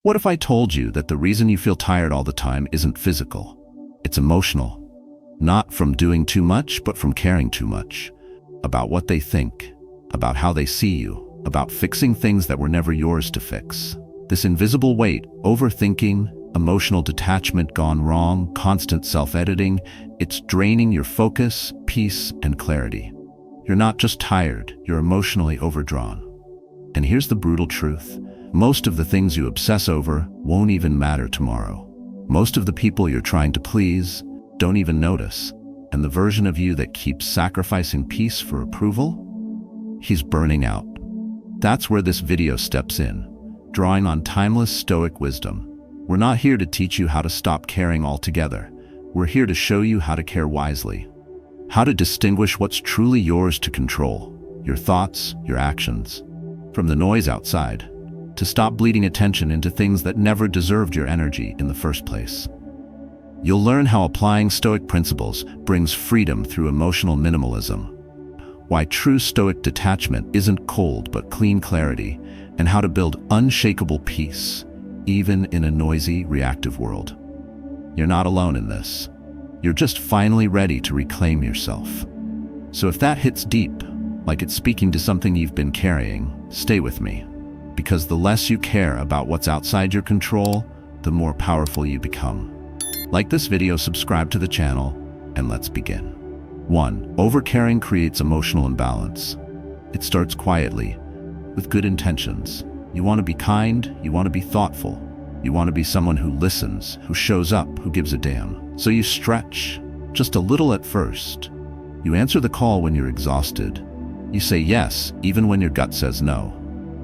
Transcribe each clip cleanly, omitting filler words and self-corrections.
What if I told you that the reason you feel tired all the time isn't physical? It's emotional. Not from doing too much, but from caring too much. About what they think, about how they see you, about fixing things that were never yours to fix. This invisible weight, overthinking, emotional detachment gone wrong, constant self-editing, it's draining your focus, peace, and clarity. You're not just tired, you're emotionally overdrawn. And here's the brutal truth. Most of the things you obsess over won't even matter tomorrow. Most of the people you're trying to please don't even notice. And the version of you that keeps sacrificing peace for approval? He's burning out. That's where this video steps in, drawing on timeless Stoic wisdom. We're not here to teach you how to stop caring altogether. We're here to show you how to care wisely. How to distinguish what's truly yours to control, your thoughts, your actions, from the noise outside. To stop bleeding attention into things that never deserved your energy in the first place. You'll learn how applying Stoic principles brings freedom through emotional minimalism, why true Stoic detachment isn't cold but clean clarity, and how to build unshakable peace, even in a noisy, reactive world. You're not alone in this. You're just finally ready to reclaim yourself. So if that hits deep, like it's speaking to something you've been carrying, stay with me. Because the less you care about what's outside your control, the more powerful you become. Like this video, subscribe to the channel, and let's begin. 1. Overcaring creates emotional imbalance. It starts quietly, with good intentions. You want to be kind, you want to be thoughtful, you want to be someone who listens, who shows up, who gives a damn. So you stretch, just a little at first. You answer the call when you're exhausted. You say yes, even when your gut says no.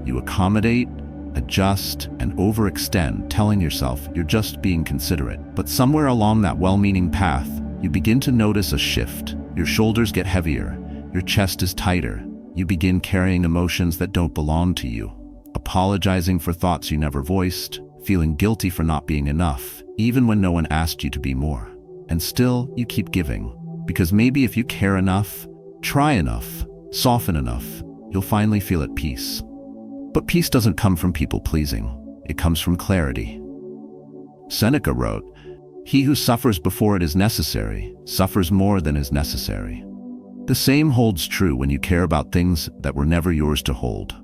You accommodate, adjust, and overextend, telling yourself you're just being considerate. But somewhere along that well-meaning path, you begin to notice a shift. Your shoulders get heavier, your chest is tighter. You begin carrying emotions that don't belong to you, apologizing for thoughts you never voiced, feeling guilty for not being enough, even when no one asked you to be more. And still, you keep giving. Because maybe if you care enough, try enough, soften enough, you'll finally feel at peace. But peace doesn't come from people-pleasing. It comes from clarity. Seneca wrote, "He who suffers before it is necessary, suffers more than is necessary." The same holds true when you care about things that were never yours to hold.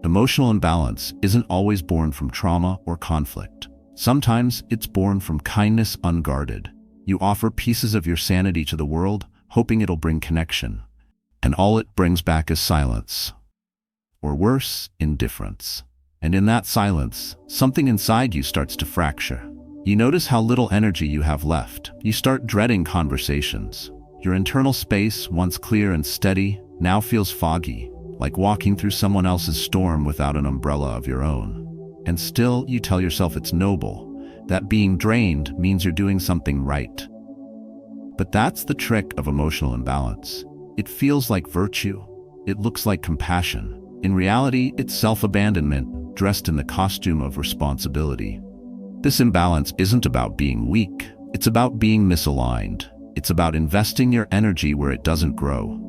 Emotional imbalance isn't always born from trauma or conflict. Sometimes it's born from kindness unguarded. You offer pieces of your sanity to the world, hoping it'll bring connection. And all it brings back is silence. Or worse, indifference. And in that silence, something inside you starts to fracture. You notice how little energy you have left. You start dreading conversations. Your internal space, once clear and steady, now feels foggy, like walking through someone else's storm without an umbrella of your own. And still, you tell yourself it's noble, that being drained means you're doing something right. But that's the trick of emotional imbalance. It feels like virtue. It looks like compassion. In reality, it's self-abandonment, dressed in the costume of responsibility. This imbalance isn't about being weak. It's about being misaligned. It's about investing your energy where it doesn't grow.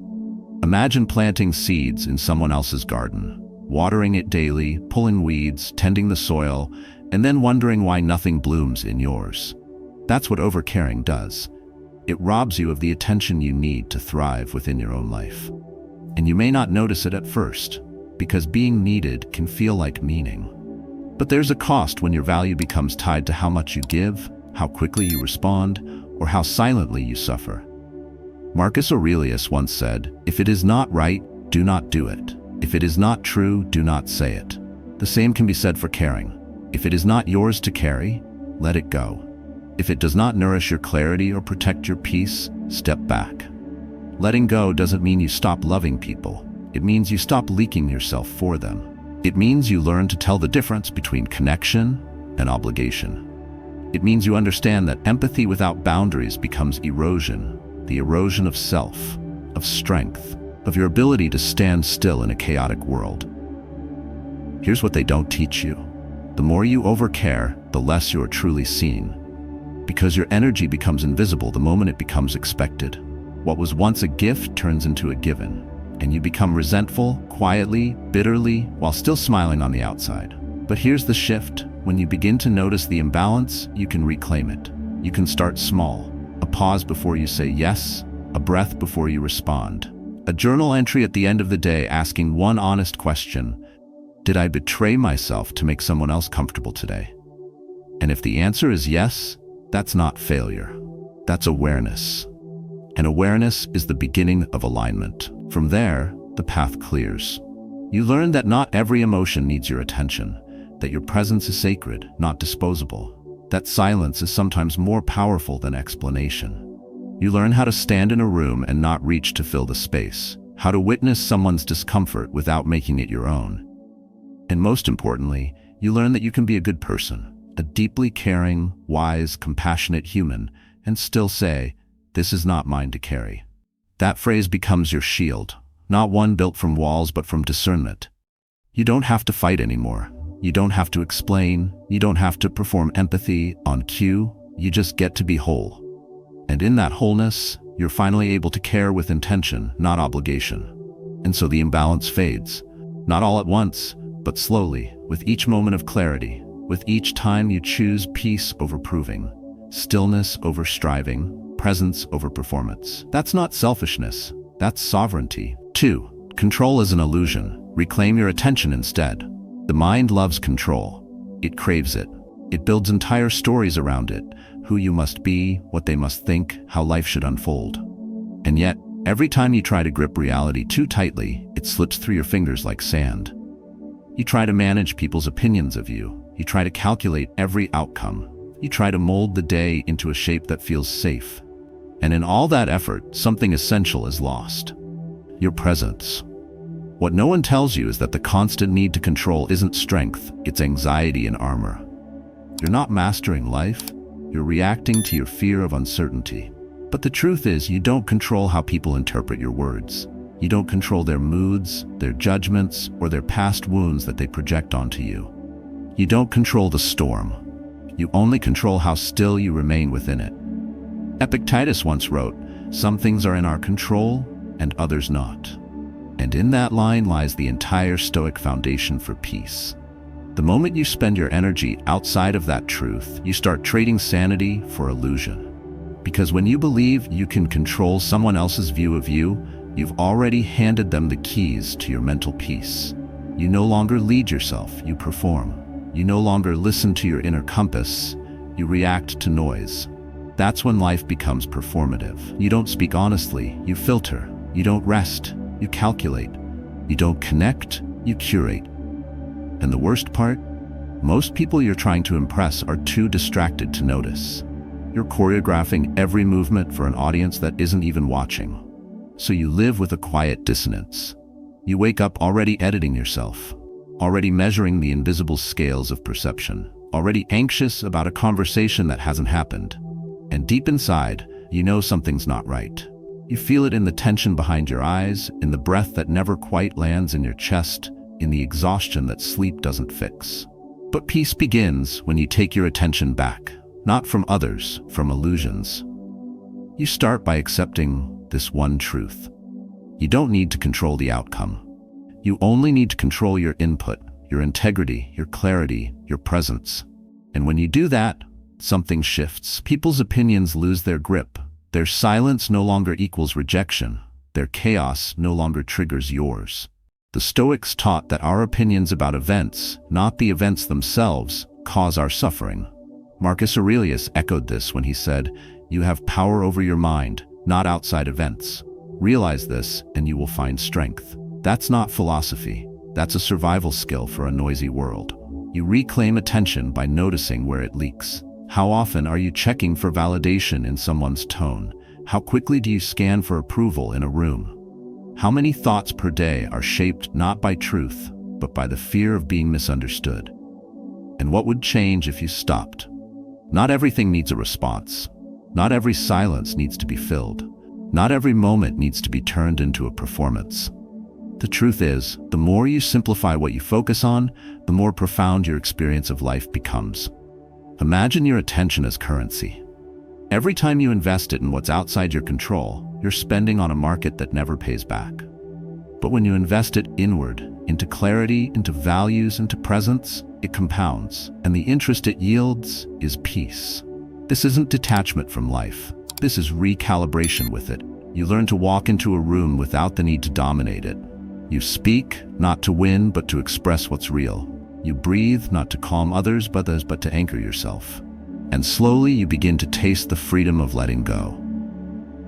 Imagine planting seeds in someone else's garden, watering it daily, pulling weeds, tending the soil, and then wondering why nothing blooms in yours. That's what overcaring does. It robs you of the attention you need to thrive within your own life. And you may not notice it at first, because being needed can feel like meaning. But there's a cost when your value becomes tied to how much you give, how quickly you respond, or how silently you suffer. Marcus Aurelius once said, "If it is not right, do not do it. If it is not true, do not say it." The same can be said for caring. If it is not yours to carry, let it go. If it does not nourish your clarity or protect your peace, step back. Letting go doesn't mean you stop loving people. It means you stop leaking yourself for them. It means you learn to tell the difference between connection and obligation. It means you understand that empathy without boundaries becomes erosion, the erosion of self, of strength, of your ability to stand still in a chaotic world. Here's what they don't teach you. The more you overcare, the less you are truly seen. Because your energy becomes invisible the moment it becomes expected. What was once a gift turns into a given. And you become resentful, quietly, bitterly, while still smiling on the outside. But here's the shift. When you begin to notice the imbalance, you can reclaim it. You can start small. A pause before you say yes, a breath before you respond. A journal entry at the end of the day asking one honest question: did I betray myself to make someone else comfortable today? And if the answer is yes, that's not failure. That's awareness. And awareness is the beginning of alignment. From there, the path clears. You learn that not every emotion needs your attention, that your presence is sacred, not disposable, that silence is sometimes more powerful than explanation. You learn how to stand in a room and not reach to fill the space, how to witness someone's discomfort without making it your own. And most importantly, you learn that you can be a good person, a deeply caring, wise, compassionate human, and still say, "This is not mine to carry." That phrase becomes your shield, not one built from walls but from discernment. You don't have to fight anymore. You don't have to explain. You don't have to perform empathy on cue. You just get to be whole. And in that wholeness, you're finally able to care with intention, not obligation. And so the imbalance fades, not all at once, but slowly, with each moment of clarity, with each time you choose peace over proving, stillness over striving, presence over performance. That's not selfishness, that's sovereignty. 2. Control is an illusion. Reclaim your attention instead. The mind loves control. It craves it. It builds entire stories around it, who you must be, what they must think, how life should unfold. And yet, every time you try to grip reality too tightly, it slips through your fingers like sand. You try to manage people's opinions of you. You try to calculate every outcome. You try to mold the day into a shape that feels safe. And in all that effort, something essential is lost: your presence. What no one tells you is that the constant need to control isn't strength, it's anxiety in armor. You're not mastering life, you're reacting to your fear of uncertainty. But the truth is, you don't control how people interpret your words. You don't control their moods, their judgments, or their past wounds that they project onto you. You don't control the storm. You only control how still you remain within it. Epictetus once wrote, "Some things are in our control, and others not." And in that line lies the entire Stoic foundation for peace. The moment you spend your energy outside of that truth, you start trading sanity for illusion. Because when you believe you can control someone else's view of you, you've already handed them the keys to your mental peace. You no longer lead yourself, you perform. You no longer listen to your inner compass, you react to noise. That's when life becomes performative. You don't speak honestly, you filter. You don't rest, you calculate. You don't connect, you curate. And the worst part? Most people you're trying to impress are too distracted to notice. You're choreographing every movement for an audience that isn't even watching. So you live with a quiet dissonance. You wake up already editing yourself, already measuring the invisible scales of perception, already anxious about a conversation that hasn't happened. And deep inside, you know something's not right. You feel it in the tension behind your eyes, in the breath that never quite lands in your chest, in the exhaustion that sleep doesn't fix. But peace begins when you take your attention back, not from others, from illusions. You start by accepting this one truth. You don't need to control the outcome. You only need to control your input, your integrity, your clarity, your presence. And when you do that, something shifts. People's opinions lose their grip. Their silence no longer equals rejection. Their chaos no longer triggers yours. The Stoics taught that our opinions about events, not the events themselves, cause our suffering. Marcus Aurelius echoed this when he said, "You have power over your mind, not outside events. Realize this, and you will find strength." That's not philosophy. That's a survival skill for a noisy world. You reclaim attention by noticing where it leaks. How often are you checking for validation in someone's tone? How quickly do you scan for approval in a room? How many thoughts per day are shaped not by truth, but by the fear of being misunderstood? And what would change if you stopped? Not everything needs a response. Not every silence needs to be filled. Not every moment needs to be turned into a performance. The truth is, the more you simplify what you focus on, the more profound your experience of life becomes. Imagine your attention as currency. Every time you invest it in what's outside your control, you're spending on a market that never pays back. But when you invest it inward, into clarity, into values, into presence, it compounds, and the interest it yields is peace. This isn't detachment from life. This is recalibration with it. You learn to walk into a room without the need to dominate it. You speak, not to win, but to express what's real. You breathe, not to calm others, but to anchor yourself. And slowly you begin to taste the freedom of letting go.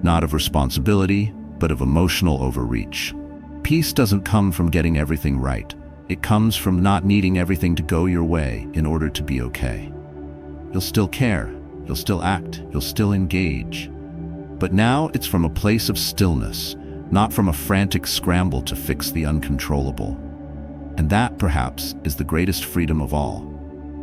Not of responsibility, but of emotional overreach. Peace doesn't come from getting everything right. It comes from not needing everything to go your way in order to be okay. You'll still care, you'll still act, you'll still engage. But now it's from a place of stillness, not from a frantic scramble to fix the uncontrollable. And that, perhaps, is the greatest freedom of all.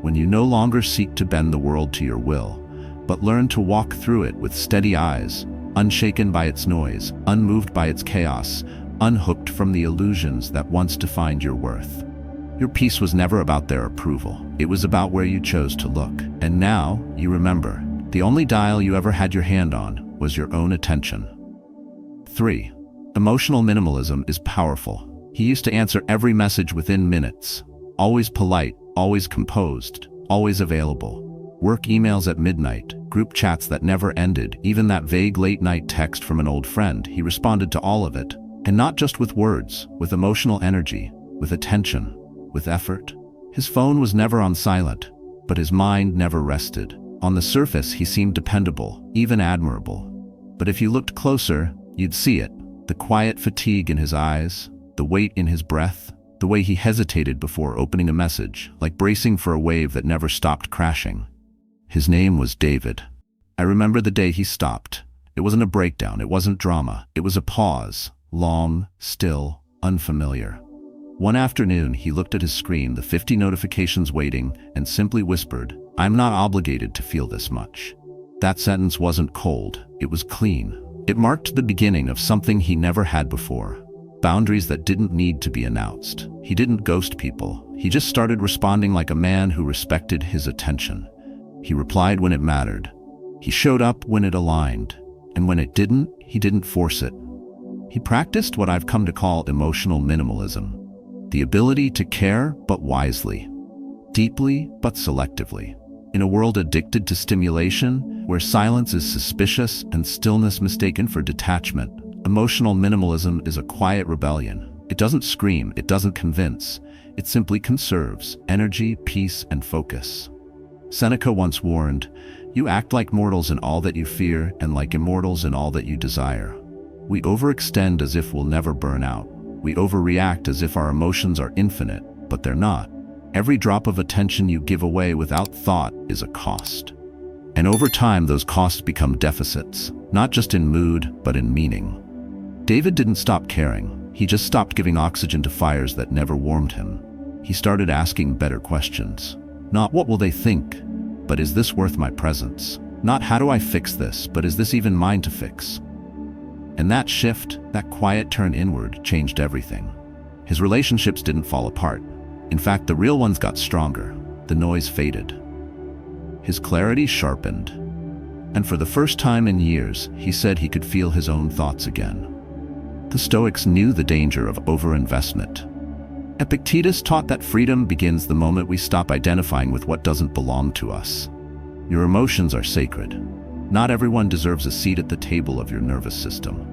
When you no longer seek to bend the world to your will, but learn to walk through it with steady eyes, unshaken by its noise, unmoved by its chaos, unhooked from the illusions that once defined your worth. Your peace was never about their approval. It was about where you chose to look. And now, you remember, the only dial you ever had your hand on was your own attention. 3. Emotional minimalism is powerful. He used to answer every message within minutes. Always polite, always composed, always available. Work emails at midnight, group chats that never ended, even that vague late-night text from an old friend. He responded to all of it. And not just with words, with emotional energy, with attention, with effort. His phone was never on silent, but his mind never rested. On the surface, he seemed dependable, even admirable. But if you looked closer, you'd see it. The quiet fatigue in his eyes, the weight in his breath, the way he hesitated before opening a message, like bracing for a wave that never stopped crashing. His name was David. I remember the day he stopped. It wasn't a breakdown, it wasn't drama, it was a pause. Long, still, unfamiliar. One afternoon, he looked at his screen, the 50 notifications waiting, and simply whispered, "I'm not obligated to feel this much." That sentence wasn't cold, it was clean. It marked the beginning of something he never had before. Boundaries that didn't need to be announced. He didn't ghost people. He just started responding like a man who respected his attention. He replied when it mattered. He showed up when it aligned. And when it didn't, he didn't force it. He practiced what I've come to call emotional minimalism. The ability to care, but wisely. Deeply, but selectively. In a world addicted to stimulation, where silence is suspicious and stillness mistaken for detachment, emotional minimalism is a quiet rebellion. It doesn't scream, it doesn't convince. It simply conserves energy, peace, and focus. Seneca once warned, "You act like mortals in all that you fear and like immortals in all that you desire." We overextend as if we'll never burn out. We overreact as if our emotions are infinite, but they're not. Every drop of attention you give away without thought is a cost. And over time, those costs become deficits, not just in mood, but in meaning. David didn't stop caring. He just stopped giving oxygen to fires that never warmed him. He started asking better questions. Not what will they think, but is this worth my presence? Not how do I fix this, but is this even mine to fix? And that shift, that quiet turn inward, changed everything. His relationships didn't fall apart. In fact, the real ones got stronger. The noise faded. His clarity sharpened. And for the first time in years, he said he could feel his own thoughts again. The Stoics knew the danger of overinvestment. Epictetus taught that freedom begins the moment we stop identifying with what doesn't belong to us. Your emotions are sacred. Not everyone deserves a seat at the table of your nervous system.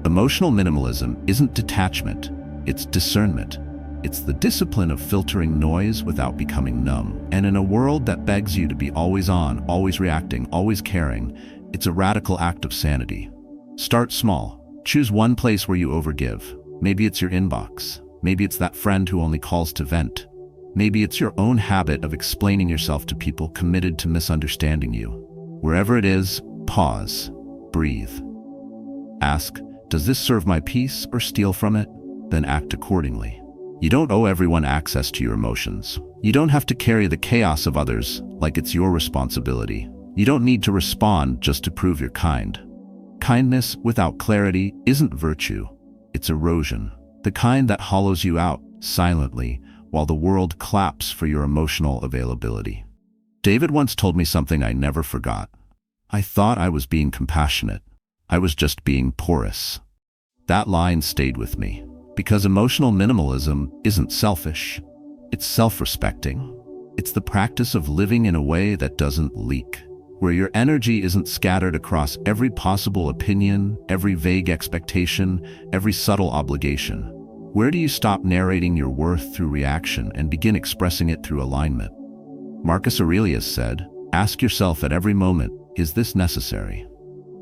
Emotional minimalism isn't detachment, it's discernment. It's the discipline of filtering noise without becoming numb. And in a world that begs you to be always on, always reacting, always caring, it's a radical act of sanity. Start small. Choose one place where you overgive. Maybe it's your inbox. Maybe it's that friend who only calls to vent. Maybe it's your own habit of explaining yourself to people committed to misunderstanding you. Wherever it is, pause, breathe. Ask, does this serve my peace or steal from it? Then act accordingly. You don't owe everyone access to your emotions. You don't have to carry the chaos of others like it's your responsibility. You don't need to respond just to prove you're kind. Kindness without clarity isn't virtue, it's erosion. The kind that hollows you out silently while the world claps for your emotional availability. David once told me something I never forgot. I thought I was being compassionate. I was just being porous. That line stayed with me, because emotional minimalism isn't selfish. It's self-respecting. It's the practice of living in a way that doesn't leak, where your energy isn't scattered across every possible opinion, every vague expectation, every subtle obligation. Where do you stop narrating your worth through reaction and begin expressing it through alignment? Marcus Aurelius said, "Ask yourself at every moment, is this necessary?"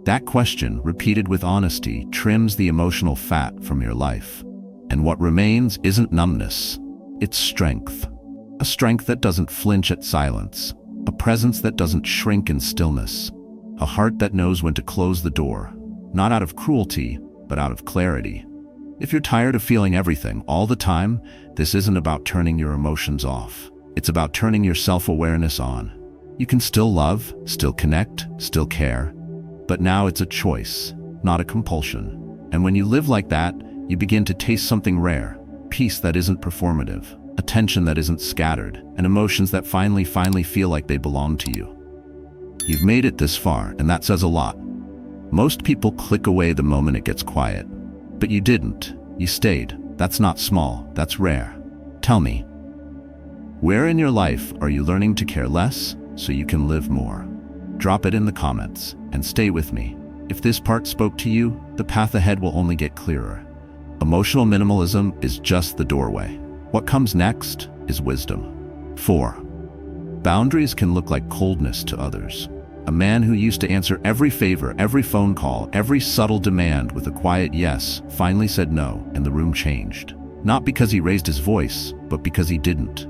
That question, repeated with honesty, trims the emotional fat from your life. And what remains isn't numbness, it's strength. A strength that doesn't flinch at silence, a presence that doesn't shrink in stillness, a heart that knows when to close the door, not out of cruelty, but out of clarity. If you're tired of feeling everything all the time, this isn't about turning your emotions off. It's about turning your self-awareness on. You can still love, still connect, still care, but now it's a choice, not a compulsion. And when you live like that, you begin to taste something rare, peace that isn't performative, attention that isn't scattered, and emotions that finally feel like they belong to you. You've made it this far, and that says a lot. Most people click away the moment it gets quiet. But you didn't. You stayed. That's not small, that's rare. Tell me, where in your life are you learning to care less so you can live more? Drop it in the comments, and stay with me. If this part spoke to you, the path ahead will only get clearer. Emotional minimalism is just the doorway. What comes next is wisdom. 4. Boundaries can look like coldness to others. A man who used to answer every favor, every phone call, every subtle demand with a quiet yes, finally said no, and the room changed. Not because he raised his voice, but because he didn't.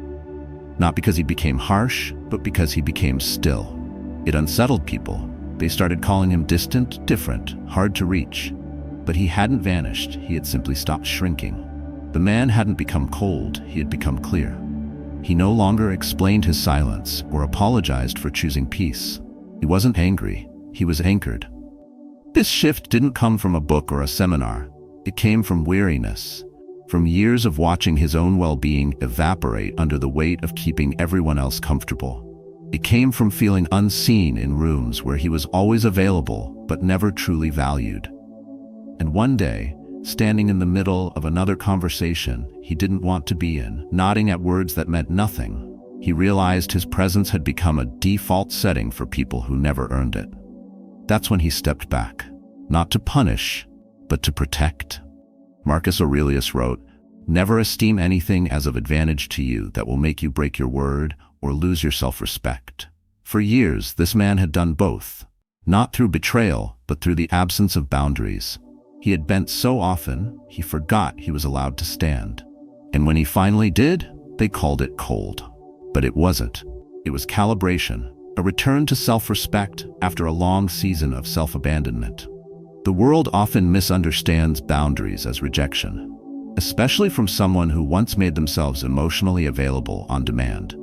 Not because he became harsh, but because he became still. It unsettled people. They started calling him distant, different, hard to reach. But he hadn't vanished, he had simply stopped shrinking. The man hadn't become cold, he had become clear. He no longer explained his silence or apologized for choosing peace. He wasn't angry, he was anchored. This shift didn't come from a book or a seminar. It came from weariness, from years of watching his own well-being evaporate under the weight of keeping everyone else comfortable. It came from feeling unseen in rooms where he was always available but never truly valued. And one day, standing in the middle of another conversation he didn't want to be in, nodding at words that meant nothing, he realized his presence had become a default setting for people who never earned it. That's when he stepped back, not to punish, but to protect. Marcus Aurelius wrote, "Never esteem anything as of advantage to you that will make you break your word or lose your self-respect." For years, this man had done both, not through betrayal, but through the absence of boundaries. He had bent so often, he forgot he was allowed to stand. And when he finally did, they called it cold. But it wasn't. It was calibration, a return to self-respect after a long season of self-abandonment. The world often misunderstands boundaries as rejection, especially from someone who once made themselves emotionally available on demand.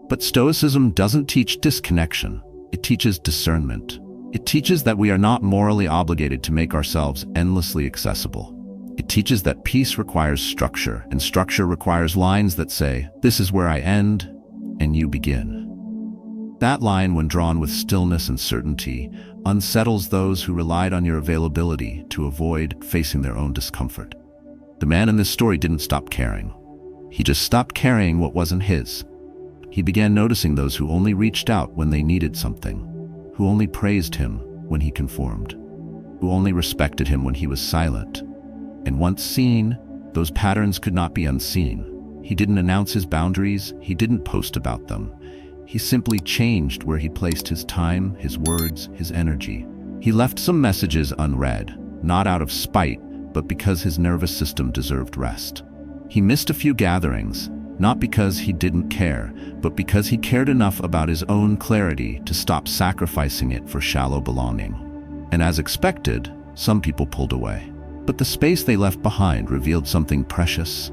But Stoicism doesn't teach disconnection. It teaches discernment. It teaches that we are not morally obligated to make ourselves endlessly accessible. It teaches that peace requires structure, and structure requires lines that say, "This is where I end, and you begin." That line, when drawn with stillness and certainty, unsettles those who relied on your availability to avoid facing their own discomfort. The man in this story didn't stop caring. He just stopped carrying what wasn't his. He began noticing those who only reached out when they needed something, who only praised him when he conformed, who only respected him when he was silent. And once seen, those patterns could not be unseen. He didn't announce his boundaries, he didn't post about them. He simply changed where he placed his time, his words, his energy. He left some messages unread, not out of spite, but because his nervous system deserved rest. He missed a few gatherings, not because he didn't care, but because he cared enough about his own clarity to stop sacrificing it for shallow belonging. And as expected, some people pulled away. But the space they left behind revealed something precious: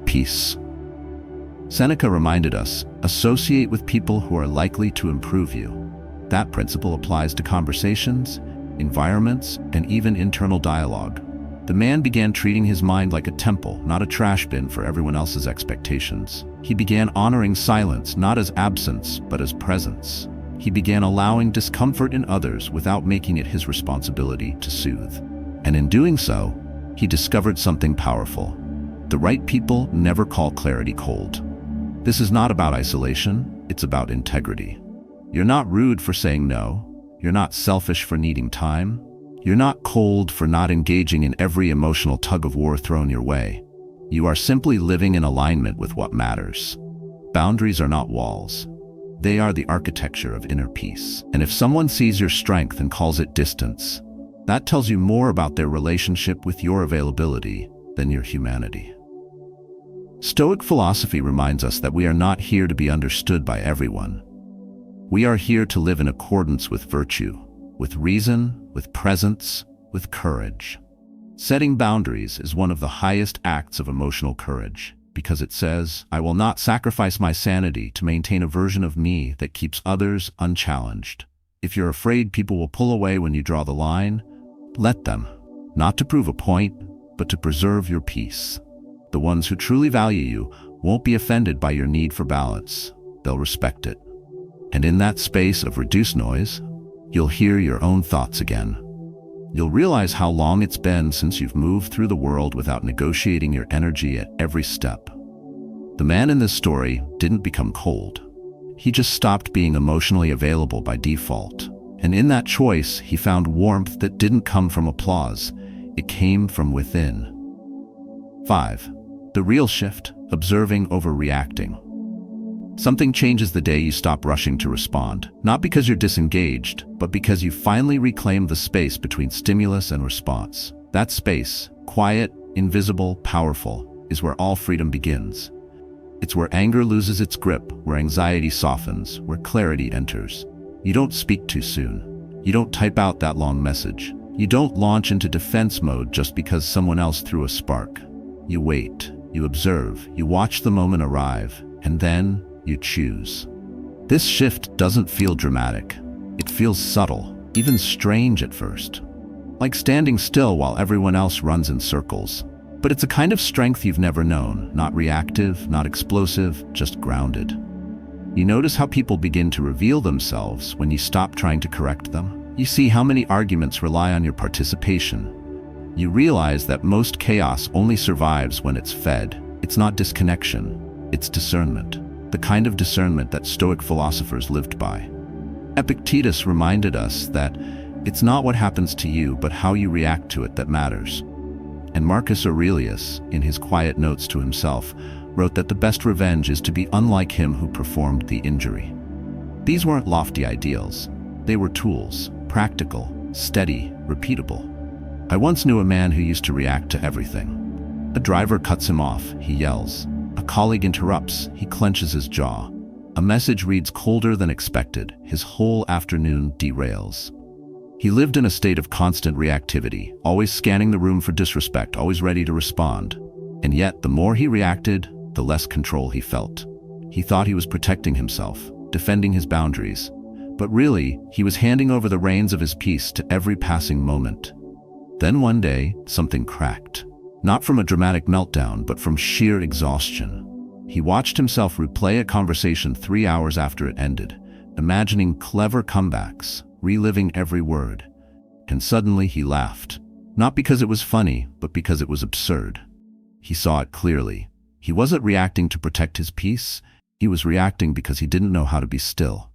peace. Seneca reminded us, associate with people who are likely to improve you. That principle applies to conversations, environments, and even internal dialogue. The man began treating his mind like a temple, not a trash bin for everyone else's expectations. He began honoring silence, not as absence, but as presence. He began allowing discomfort in others without making it his responsibility to soothe. And in doing so, he discovered something powerful. The right people never call clarity cold. This is not about isolation, it's about integrity. You're not rude for saying no. You're not selfish for needing time. You're not cold for not engaging in every emotional tug-of-war thrown your way. You are simply living in alignment with what matters. Boundaries are not walls. They are the architecture of inner peace. And if someone sees your strength and calls it distance, that tells you more about their relationship with your availability than your humanity. Stoic philosophy reminds us that we are not here to be understood by everyone. We are here to live in accordance with virtue, with reason, with presence, with courage. Setting boundaries is one of the highest acts of emotional courage, because it says, I will not sacrifice my sanity to maintain a version of me that keeps others unchallenged. If you're afraid people will pull away when you draw the line, let them. Not to prove a point, but to preserve your peace. The ones who truly value you won't be offended by your need for balance. They'll respect it. And in that space of reduced noise, you'll hear your own thoughts again. You'll realize how long it's been since you've moved through the world without negotiating your energy at every step. The man in this story didn't become cold. He just stopped being emotionally available by default. And in that choice, he found warmth that didn't come from applause. It came from within. 5. The real shift, observing over reacting. Something changes the day you stop rushing to respond, not because you're disengaged, but because you finally reclaim the space between stimulus and response. That space, quiet, invisible, powerful, is where all freedom begins. It's where anger loses its grip, where anxiety softens, where clarity enters. You don't speak too soon. You don't type out that long message. You don't launch into defense mode just because someone else threw a spark. You wait, you observe, you watch the moment arrive, and then you choose. This shift doesn't feel dramatic. It feels subtle, even strange at first. Like standing still while everyone else runs in circles. But it's a kind of strength you've never known, not reactive, not explosive, just grounded. You notice how people begin to reveal themselves when you stop trying to correct them. You see how many arguments rely on your participation. You realize that most chaos only survives when it's fed. It's not disconnection, it's discernment. The kind of discernment that Stoic philosophers lived by. Epictetus reminded us that it's not what happens to you, but how you react to it that matters. And Marcus Aurelius, in his quiet notes to himself, wrote that the best revenge is to be unlike him who performed the injury. These weren't lofty ideals. They were tools, practical, steady, repeatable. I once knew a man who used to react to everything. A driver cuts him off, he yells. A colleague interrupts, he clenches his jaw. A message reads colder than expected, his whole afternoon derails. He lived in a state of constant reactivity, always scanning the room for disrespect, always ready to respond. And yet, the more he reacted, the less control he felt. He thought he was protecting himself, defending his boundaries. But really, he was handing over the reins of his peace to every passing moment. Then one day, something cracked. Not from a dramatic meltdown, but from sheer exhaustion. He watched himself replay a conversation 3 hours after it ended, imagining clever comebacks, reliving every word. And suddenly he laughed. Not because it was funny, but because it was absurd. He saw it clearly. He wasn't reacting to protect his peace. He was reacting because he didn't know how to be still.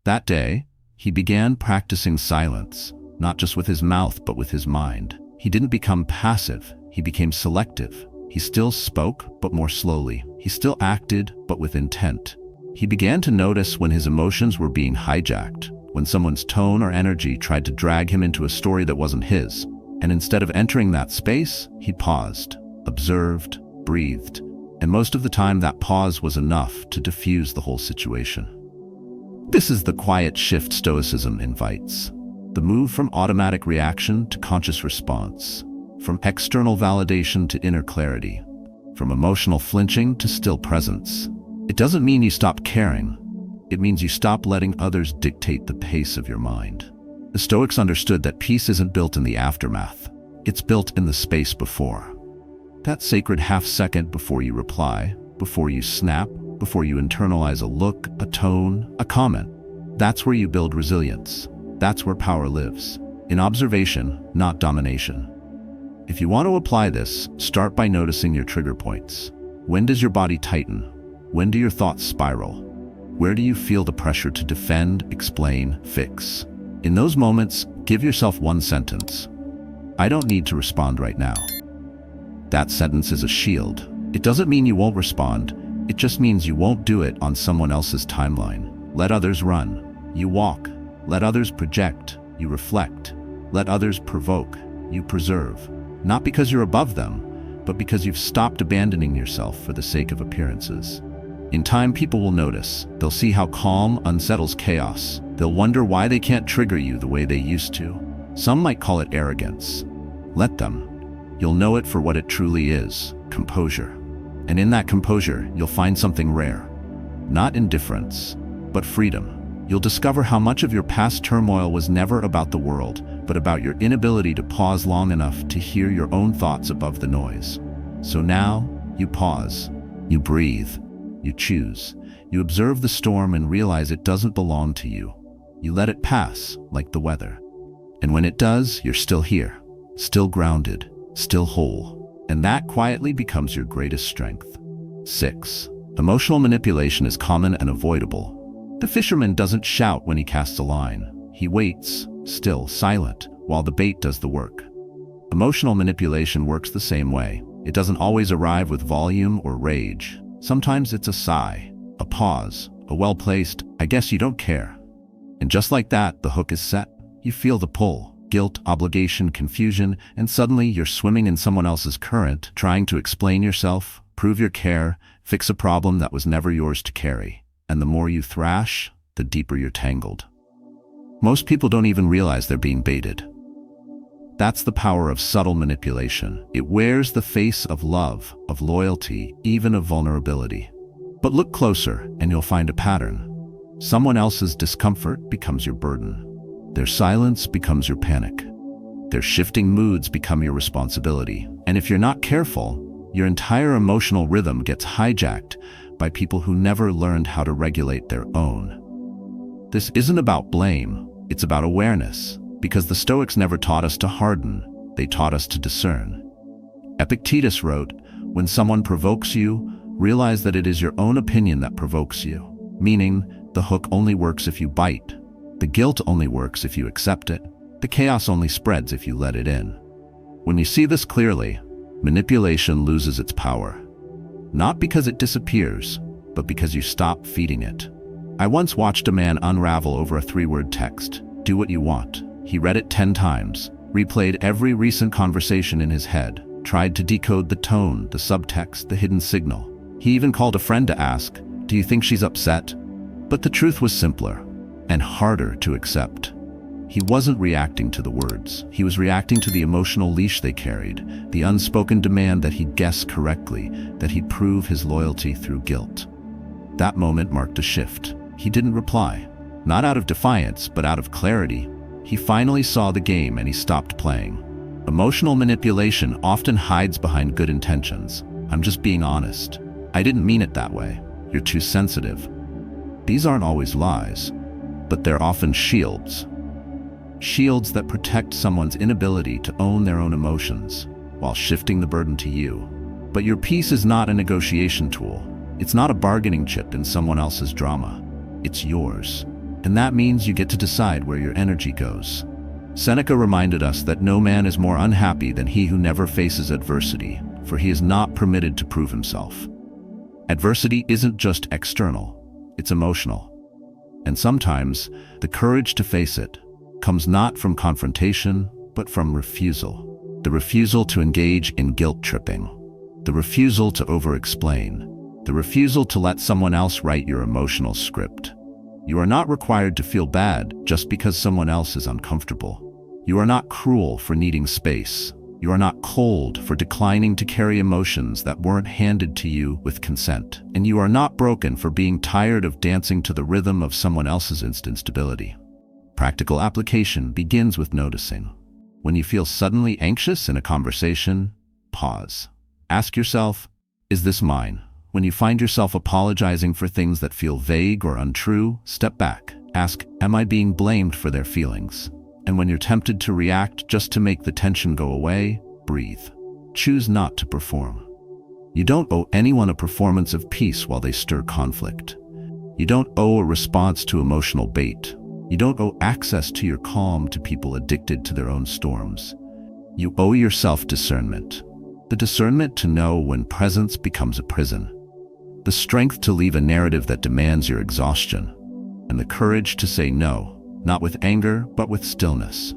That day, he began practicing silence, not just with his mouth, but with his mind. He didn't become passive. He became selective. He still spoke, but more slowly. He still acted, but with intent. He began to notice when his emotions were being hijacked, when someone's tone or energy tried to drag him into a story that wasn't his. And instead of entering that space, he paused, observed, breathed. And most of the time, that pause was enough to diffuse the whole situation. This is the quiet shift Stoicism invites. The move from automatic reaction to conscious response. From external validation to inner clarity. From emotional flinching to still presence. It doesn't mean you stop caring. It means you stop letting others dictate the pace of your mind. The Stoics understood that peace isn't built in the aftermath. It's built in the space before. That sacred half-second before you reply, before you snap, before you internalize a look, a tone, a comment. That's where you build resilience. That's where power lives. In observation, not domination. If you want to apply this, start by noticing your trigger points. When does your body tighten? When do your thoughts spiral? Where do you feel the pressure to defend, explain, fix? In those moments, give yourself one sentence. I don't need to respond right now. That sentence is a shield. It doesn't mean you won't respond. It just means you won't do it on someone else's timeline. Let others run. You walk. Let others project. You reflect. Let others provoke. You preserve. Not because you're above them, but because you've stopped abandoning yourself for the sake of appearances. In time, people will notice. They'll see how calm unsettles chaos. They'll wonder why they can't trigger you the way they used to. Some might call it arrogance. Let them. You'll know it for what it truly is, composure. And in that composure, you'll find something rare. Not indifference, but freedom. You'll discover how much of your past turmoil was never about the world, but about your inability to pause long enough to hear your own thoughts above the noise. So now, you pause. You breathe. You choose. You observe the storm and realize it doesn't belong to you. You let it pass, like the weather. And when it does, you're still here, still grounded, still whole. And that quietly becomes your greatest strength. 6. Emotional manipulation is common and avoidable. The fisherman doesn't shout when he casts a line. He waits, still, silent, while the bait does the work. Emotional manipulation works the same way. It doesn't always arrive with volume or rage. Sometimes it's a sigh, a pause, a well-placed, I guess you don't care. And just like that, the hook is set. You feel the pull, guilt, obligation, confusion, and suddenly you're swimming in someone else's current, trying to explain yourself, prove your care, fix a problem that was never yours to carry. And the more you thrash, the deeper you're tangled. Most people don't even realize they're being baited. That's the power of subtle manipulation. It wears the face of love, of loyalty, even of vulnerability. But look closer and you'll find a pattern. Someone else's discomfort becomes your burden. Their silence becomes your panic. Their shifting moods become your responsibility. And if you're not careful, your entire emotional rhythm gets hijacked by people who never learned how to regulate their own. This isn't about blame, it's about awareness, because the Stoics never taught us to harden, they taught us to discern. Epictetus wrote, "When someone provokes you, realize that it is your own opinion that provokes you," meaning the hook only works if you bite, the guilt only works if you accept it, the chaos only spreads if you let it in. When you see this clearly, manipulation loses its power. Not because it disappears, but because you stop feeding it. I once watched a man unravel over a 3-word text, "Do what you want." He read it 10 times, replayed every recent conversation in his head, tried to decode the tone, the subtext, the hidden signal. He even called a friend to ask, "Do you think she's upset?" But the truth was simpler and harder to accept. He wasn't reacting to the words. He was reacting to the emotional leash they carried, the unspoken demand that he'd guess correctly, that he'd prove his loyalty through guilt. That moment marked a shift. He didn't reply, not out of defiance, but out of clarity. He finally saw the game and he stopped playing. Emotional manipulation often hides behind good intentions. "I'm just being honest. I didn't mean it that way. You're too sensitive." These aren't always lies, but they're often shields. Shields that protect someone's inability to own their own emotions, while shifting the burden to you. But your peace is not a negotiation tool. It's not a bargaining chip in someone else's drama. It's yours. And that means you get to decide where your energy goes. Seneca reminded us that no man is more unhappy than he who never faces adversity, for he is not permitted to prove himself. Adversity isn't just external, it's emotional. And sometimes, the courage to face it comes not from confrontation, but from refusal. The refusal to engage in guilt tripping. The refusal to over-explain. The refusal to let someone else write your emotional script. You are not required to feel bad just because someone else is uncomfortable. You are not cruel for needing space. You are not cold for declining to carry emotions that weren't handed to you with consent. And you are not broken for being tired of dancing to the rhythm of someone else's instant stability. Practical application begins with noticing. When you feel suddenly anxious in a conversation, pause. Ask yourself, is this mine? When you find yourself apologizing for things that feel vague or untrue, step back. Ask, am I being blamed for their feelings? And when you're tempted to react just to make the tension go away, breathe. Choose not to perform. You don't owe anyone a performance of peace while they stir conflict. You don't owe a response to emotional bait. You don't owe access to your calm to people addicted to their own storms. You owe yourself discernment. The discernment to know when presence becomes a prison. The strength to leave a narrative that demands your exhaustion. And the courage to say no, not with anger, but with stillness.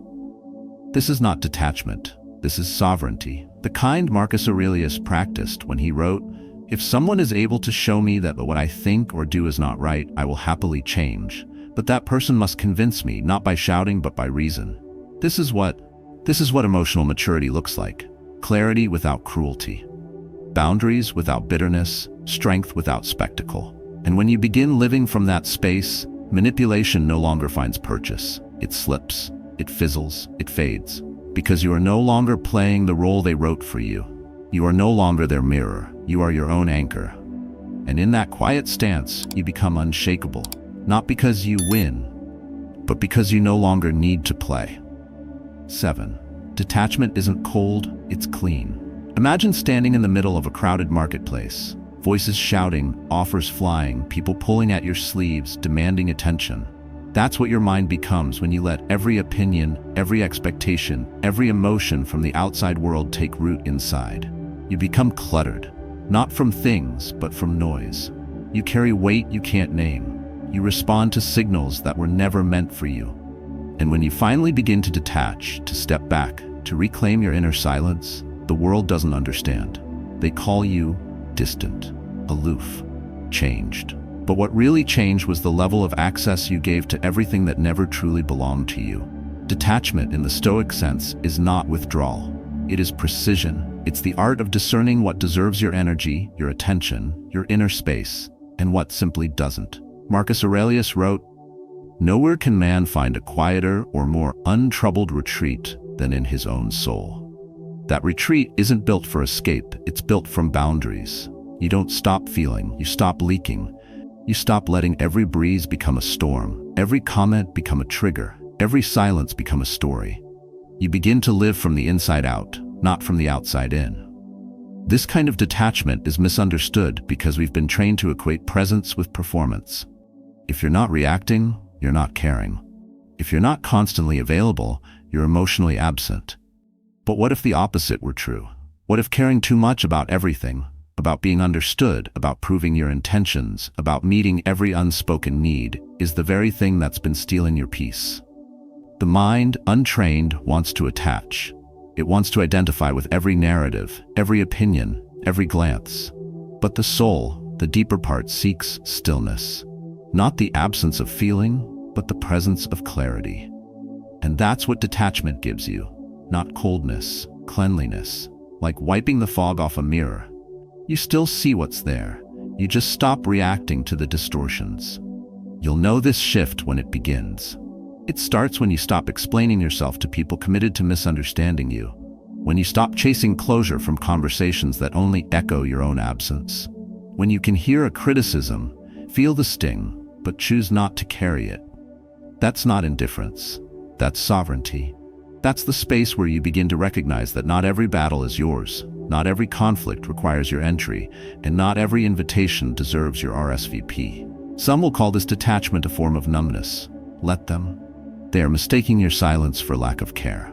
This is not detachment. This is sovereignty. The kind Marcus Aurelius practiced when he wrote, "If someone is able to show me that what I think or do is not right, I will happily change. But that person must convince me, not by shouting, but by reason." This is what emotional maturity looks like. Clarity without cruelty. Boundaries without bitterness. Strength without spectacle. And when you begin living from that space, manipulation no longer finds purchase. It slips, it fizzles, it fades. Because you are no longer playing the role they wrote for you. You are no longer their mirror. You are your own anchor. And in that quiet stance, you become unshakable. Not because you win, but because you no longer need to play. 7. Detachment isn't cold, it's clean. Imagine standing in the middle of a crowded marketplace. Voices shouting, offers flying, people pulling at your sleeves, demanding attention. That's what your mind becomes when you let every opinion, every expectation, every emotion from the outside world take root inside. You become cluttered, not from things, but from noise. You carry weight you can't name. You respond to signals that were never meant for you. And when you finally begin to detach, to step back, to reclaim your inner silence, the world doesn't understand. They call you distant, aloof, changed. But what really changed was the level of access you gave to everything that never truly belonged to you. Detachment, in the Stoic sense, is not withdrawal. It is precision. It's the art of discerning what deserves your energy, your attention, your inner space, and what simply doesn't. Marcus Aurelius wrote, "Nowhere can man find a quieter or more untroubled retreat than in his own soul." That retreat isn't built for escape, it's built from boundaries. You don't stop feeling, you stop leaking. You stop letting every breeze become a storm, every comment become a trigger, every silence become a story. You begin to live from the inside out, not from the outside in. This kind of detachment is misunderstood because we've been trained to equate presence with performance. If you're not reacting, you're not caring. If you're not constantly available, you're emotionally absent. But what if the opposite were true? What if caring too much about everything, about being understood, about proving your intentions, about meeting every unspoken need, is the very thing that's been stealing your peace? The mind, untrained, wants to attach. It wants to identify with every narrative, every opinion, every glance. But the soul, the deeper part, seeks stillness. Not the absence of feeling, but the presence of clarity. And that's what detachment gives you. Not coldness, cleanliness, like wiping the fog off a mirror. You still see what's there. You just stop reacting to the distortions. You'll know this shift when it begins. It starts when you stop explaining yourself to people committed to misunderstanding you. When you stop chasing closure from conversations that only echo your own absence. When you can hear a criticism, feel the sting, but choose not to carry it. That's not indifference. That's sovereignty. That's the space where you begin to recognize that not every battle is yours. Not every conflict requires your entry, and not every invitation deserves your RSVP. Some will call this detachment a form of numbness. Let them. They are mistaking your silence for lack of care.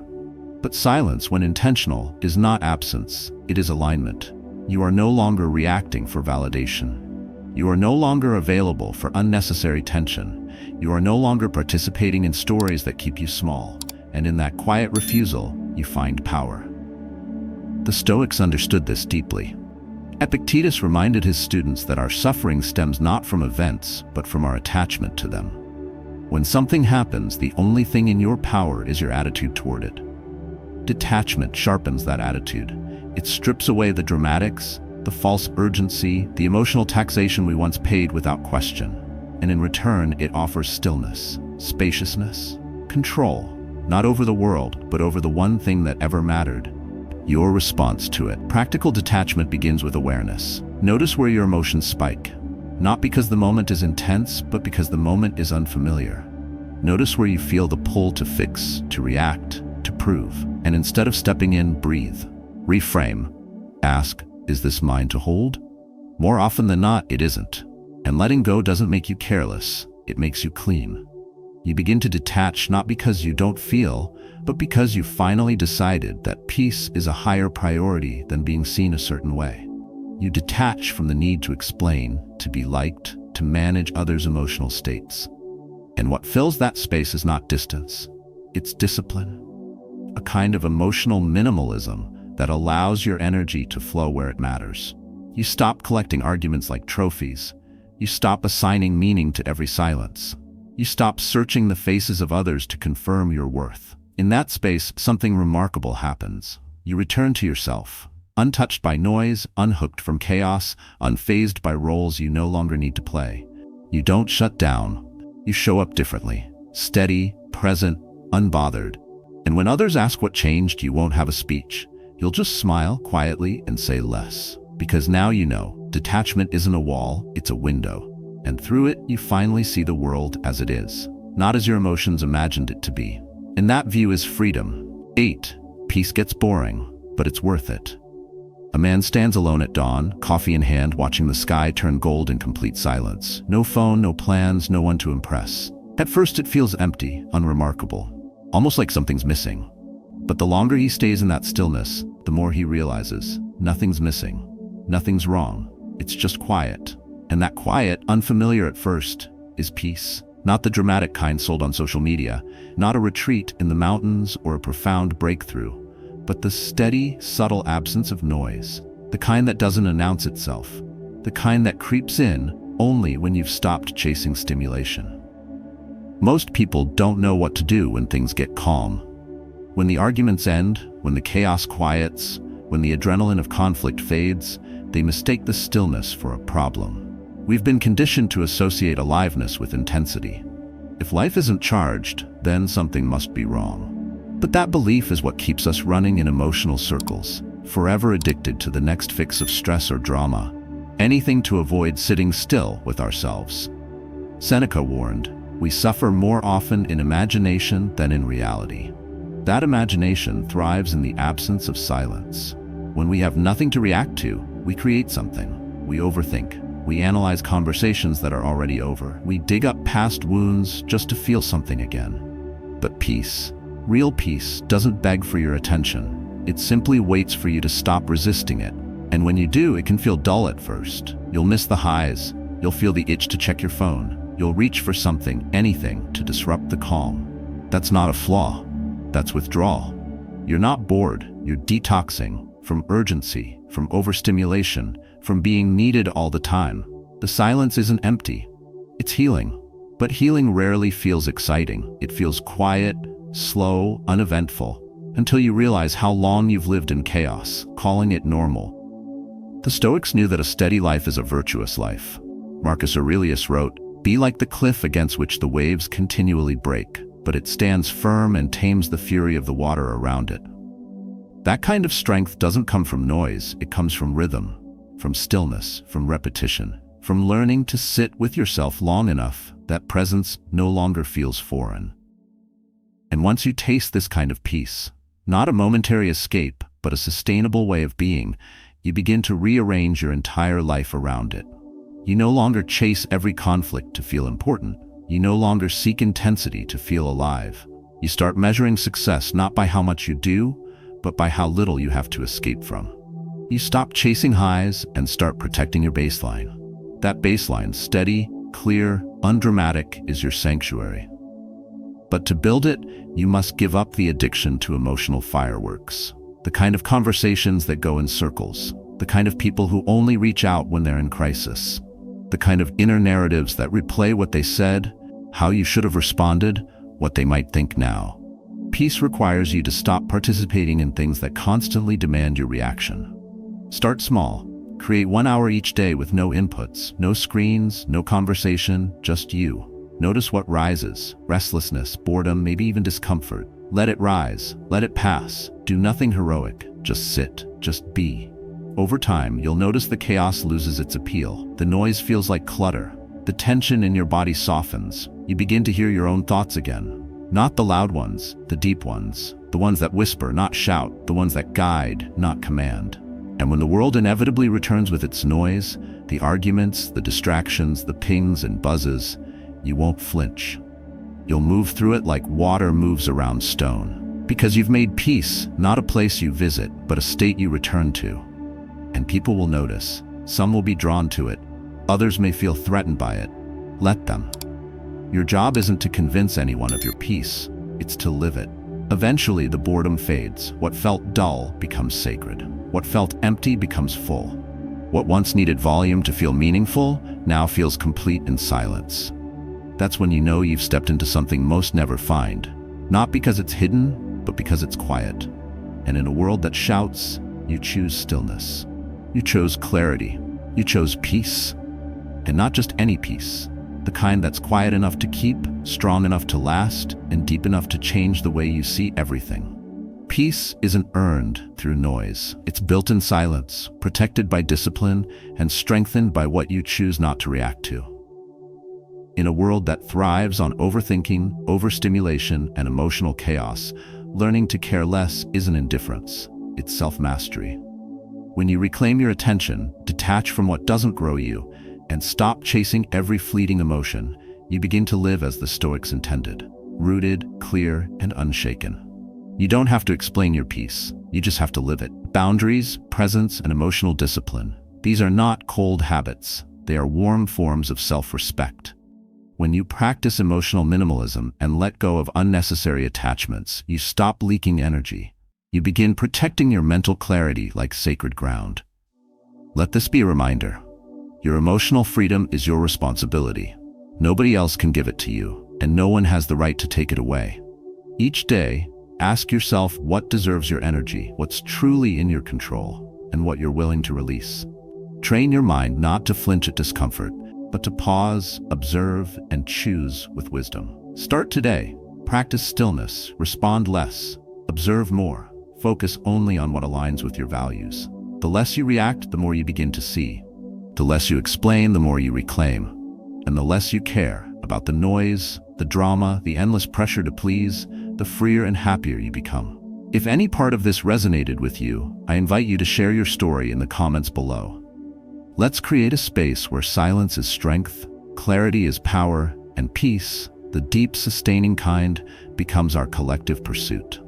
But silence, when intentional, is not absence, it is alignment. You are no longer reacting for validation. You are no longer available for unnecessary tension. You are no longer participating in stories that keep you small. And in that quiet refusal, you find power. The Stoics understood this deeply. Epictetus reminded his students that our suffering stems not from events, but from our attachment to them. When something happens, the only thing in your power is your attitude toward it. Detachment sharpens that attitude. It strips away the dramatics, the false urgency, the emotional taxation we once paid without question. And in return, it offers stillness, spaciousness, control, not over the world, but over the one thing that ever mattered. Your response to it. Practical detachment begins with awareness. Notice where your emotions spike. Not because the moment is intense, but because the moment is unfamiliar. Notice where you feel the pull to fix, to react, to prove. And instead of stepping in, breathe. Reframe. Ask, Is this mine to hold? More often than not, it isn't. And letting go doesn't make you careless, it makes you clean. You begin to detach not because you don't feel, but because you finally decided that peace is a higher priority than being seen a certain way. You detach from the need to explain, to be liked, to manage others' emotional states. And what fills that space is not distance, it's discipline. A kind of emotional minimalism that allows your energy to flow where it matters. You stop collecting arguments like trophies. You stop assigning meaning to every silence. You stop searching the faces of others to confirm your worth. In that space, something remarkable happens. You return to yourself, untouched by noise, unhooked from chaos, unfazed by roles you no longer need to play. You don't shut down. You show up differently, steady, present, unbothered. And when others ask what changed, you won't have a speech. You'll just smile quietly and say less. Because now you know, detachment isn't a wall, it's a window. And through it, you finally see the world as it is, not as your emotions imagined it to be. And that view is freedom. 8. Peace gets boring, but it's worth it. A man stands alone at dawn, coffee in hand, watching the sky turn gold in complete silence. No phone, no plans, no one to impress. At first it feels empty, unremarkable, almost like something's missing. But the longer he stays in that stillness, the more he realizes nothing's missing, nothing's wrong. It's just quiet. And that quiet, unfamiliar at first, is peace. Not the dramatic kind sold on social media, not a retreat in the mountains or a profound breakthrough, but the steady, subtle absence of noise, the kind that doesn't announce itself, the kind that creeps in only when you've stopped chasing stimulation. Most people don't know what to do when things get calm. When the arguments end, when the chaos quiets, when the adrenaline of conflict fades, they mistake the stillness for a problem. We've been conditioned to associate aliveness with intensity. If life isn't charged, then something must be wrong. But that belief is what keeps us running in emotional circles, forever addicted to the next fix of stress or drama, anything to avoid sitting still with ourselves. Seneca warned, "We suffer more often in imagination than in reality." That imagination thrives in the absence of silence. When we have nothing to react to, we create something. We overthink. We analyze conversations that are already over. We dig up past wounds just to feel something again. But peace, real peace, doesn't beg for your attention. It simply waits for you to stop resisting it. And when you do, it can feel dull at first. You'll miss the highs. You'll feel the itch to check your phone. You'll reach for something, anything, to disrupt the calm. That's not a flaw. That's withdrawal. You're not bored. You're detoxing from urgency, from overstimulation, from being needed all the time. The silence isn't empty. It's healing. But healing rarely feels exciting. It feels quiet, slow, uneventful, until you realize how long you've lived in chaos, calling it normal. The Stoics knew that a steady life is a virtuous life. Marcus Aurelius wrote, "Be like the cliff against which the waves continually break, but it stands firm and tames the fury of the water around it." That kind of strength doesn't come from noise, it comes from rhythm, from stillness, from repetition, from learning to sit with yourself long enough that presence no longer feels foreign. And once you taste this kind of peace, not a momentary escape, but a sustainable way of being, you begin to rearrange your entire life around it. You no longer chase every conflict to feel important. You no longer seek intensity to feel alive. You start measuring success not by how much you do, but by how little you have to escape from. You stop chasing highs and start protecting your baseline. That baseline, steady, clear, undramatic, is your sanctuary. But to build it, you must give up the addiction to emotional fireworks, the kind of conversations that go in circles, the kind of people who only reach out when they're in crisis, the kind of inner narratives that replay what they said, how you should have responded, what they might think now. Peace requires you to stop participating in things that constantly demand your reaction. Start small. Create 1 hour each day with no inputs, no screens, no conversation, just you. Notice what rises: restlessness, boredom, maybe even discomfort. Let it rise, let it pass. Do nothing heroic, just sit, just be. Over time, you'll notice the chaos loses its appeal. The noise feels like clutter. The tension in your body softens. You begin to hear your own thoughts again. Not the loud ones, the deep ones. The ones that whisper, not shout. The ones that guide, not command. And when the world inevitably returns with its noise, the arguments, the distractions, the pings and buzzes, you won't flinch. You'll move through it like water moves around stone. Because you've made peace, not a place you visit, but a state you return to. And people will notice. Some will be drawn to it. Others may feel threatened by it. Let them. Your job isn't to convince anyone of your peace. It's to live it. Eventually, the boredom fades. What felt dull becomes sacred. What felt empty becomes full. What once needed volume to feel meaningful now feels complete in silence. That's when you know you've stepped into something most never find. Not because it's hidden, but because it's quiet. And in a world that shouts, you choose stillness. You chose clarity. You chose peace. And not just any peace. The kind that's quiet enough to keep, strong enough to last, and deep enough to change the way you see everything. Peace isn't earned through noise. It's built in silence, protected by discipline, and strengthened by what you choose not to react to. In a world that thrives on overthinking, overstimulation, and emotional chaos, learning to care less isn't indifference. It's self-mastery. When you reclaim your attention, detach from what doesn't grow you, and stop chasing every fleeting emotion, you begin to live as the Stoics intended, rooted, clear, and unshaken. You don't have to explain your peace, you just have to live it. Boundaries, presence, and emotional discipline. These are not cold habits, they are warm forms of self-respect. When you practice emotional minimalism and let go of unnecessary attachments, you stop leaking energy. You begin protecting your mental clarity like sacred ground. Let this be a reminder. Your emotional freedom is your responsibility. Nobody else can give it to you, and no one has the right to take it away. Each day, ask yourself what deserves your energy, what's truly in your control, and what you're willing to release. Train your mind not to flinch at discomfort, but to pause, observe, and choose with wisdom. Start today. Practice stillness, respond less, observe more, focus only on what aligns with your values. The less you react, the more you begin to see. The less you explain, the more you reclaim. And the less you care about the noise, the drama, the endless pressure to please, the freer and happier you become. If any part of this resonated with you, I invite you to share your story in the comments below. Let's create a space where silence is strength, clarity is power, and peace, the deep, sustaining kind, becomes our collective pursuit.